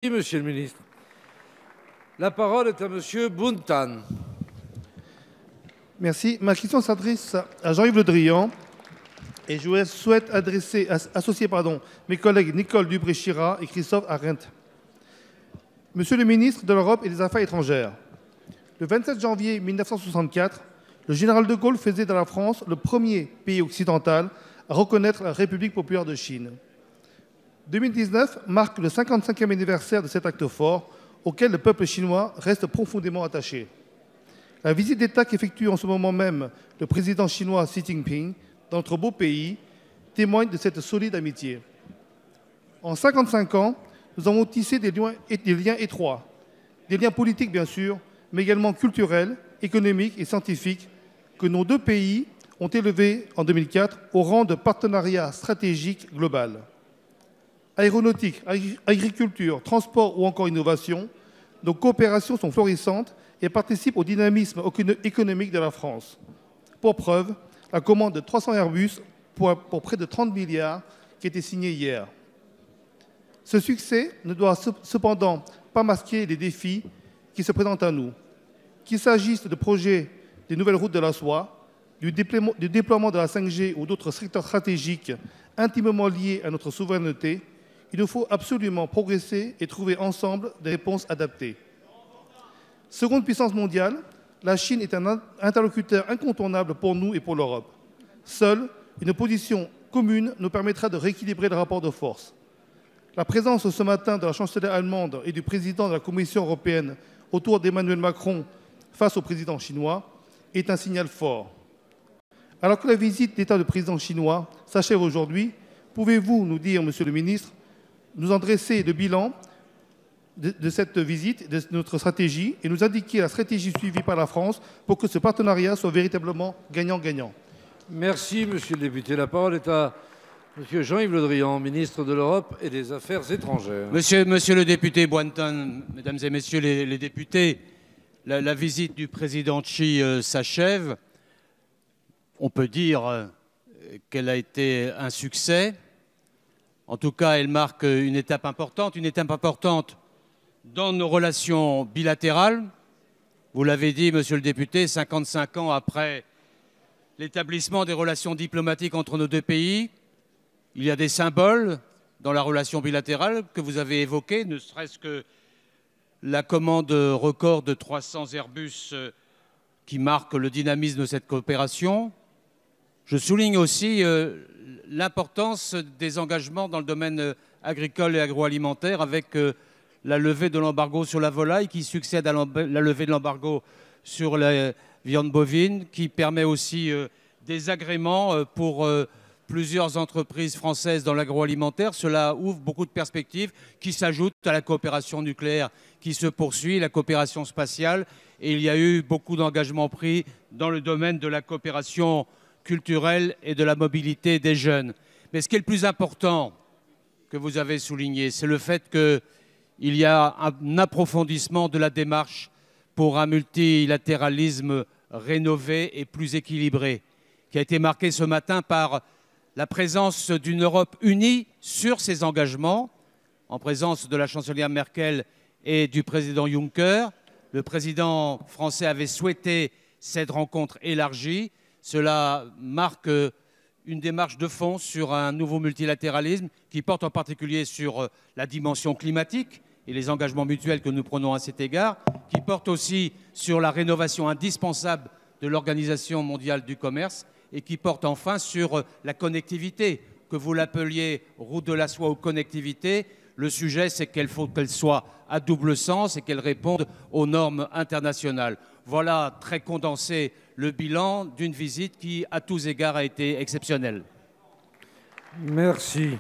Merci, Monsieur le ministre. La parole est à Monsieur Bountan. Merci. Ma question s'adresse à Jean-Yves Le Drian et je souhaite associer mes collègues Nicole Dubré-Chirat et Christophe Arendt. Monsieur le ministre de l'Europe et des Affaires étrangères, le 27 janvier 1964, le général de Gaulle faisait de la France le premier pays occidental à reconnaître la République populaire de Chine. 2019 marque le 55e anniversaire de cet acte fort auquel le peuple chinois reste profondément attaché. La visite d'État qu'effectue en ce moment même le président chinois Xi Jinping dans notre beau pays témoigne de cette solide amitié. En 55 ans, nous avons tissé des liens étroits, des liens politiques bien sûr, mais également culturels, économiques et scientifiques que nos deux pays ont élevés en 2004 au rang de partenariat stratégique global. Aéronautique, agriculture, transport ou encore innovation, nos coopérations sont florissantes et participent au dynamisme économique de la France. Pour preuve, la commande de 300 Airbus pour près de 30 milliards qui a été signée hier. Ce succès ne doit cependant pas masquer les défis qui se présentent à nous. Qu'il s'agisse de projets des nouvelles routes de la soie, du déploiement de la 5G ou d'autres secteurs stratégiques intimement liés à notre souveraineté, il nous faut absolument progresser et trouver ensemble des réponses adaptées. Seconde puissance mondiale, la Chine est un interlocuteur incontournable pour nous et pour l'Europe. Seule une position commune nous permettra de rééquilibrer le rapport de force. La présence ce matin de la chancelière allemande et du président de la Commission européenne autour d'Emmanuel Macron face au président chinois est un signal fort. Alors que la visite d'État du président chinois s'achève aujourd'hui, pouvez-vous nous dire, Monsieur le ministre, nous en dresser le bilan de cette visite, de notre stratégie, et nous indiquer la stratégie suivie par la France pour que ce partenariat soit véritablement gagnant-gagnant. Merci, Monsieur le député. La parole est à Monsieur Jean-Yves Le Drian, ministre de l'Europe et des Affaires étrangères. Monsieur le député Bointon, mesdames et messieurs les députés, la visite du président Xi s'achève. On peut dire qu'elle a été un succès. En tout cas, elle marque une étape importante dans nos relations bilatérales. Vous l'avez dit, monsieur le député, 55 ans après l'établissement des relations diplomatiques entre nos deux pays, il y a des symboles dans la relation bilatérale que vous avez évoqués, ne serait-ce que la commande record de 300 Airbus qui marque le dynamisme de cette coopération. Je souligne aussi l'importance des engagements dans le domaine agricole et agroalimentaire avec la levée de l'embargo sur la volaille qui succède à la levée de l'embargo sur la viande bovine, qui permet aussi des agréments pour plusieurs entreprises françaises dans l'agroalimentaire. Cela ouvre beaucoup de perspectives qui s'ajoutent à la coopération nucléaire qui se poursuit, la coopération spatiale. Et il y a eu beaucoup d'engagements pris dans le domaine de la coopération culturelle et de la mobilité des jeunes. Mais ce qui est le plus important que vous avez souligné, c'est le fait qu'il y a un approfondissement de la démarche pour un multilatéralisme rénové et plus équilibré, qui a été marqué ce matin par la présence d'une Europe unie sur ses engagements, en présence de la chancelière Merkel et du président Juncker. Le président français avait souhaité cette rencontre élargie. Cela marque une démarche de fond sur un nouveau multilatéralisme qui porte en particulier sur la dimension climatique et les engagements mutuels que nous prenons à cet égard, qui porte aussi sur la rénovation indispensable de l'Organisation mondiale du commerce et qui porte enfin sur la connectivité, que vous l'appeliez route de la soie ou connectivité. Le sujet, c'est qu'il faut qu'elle soit à double sens et qu'elle réponde aux normes internationales. Voilà, très condensé, le bilan d'une visite qui, à tous égards, a été exceptionnelle. Merci.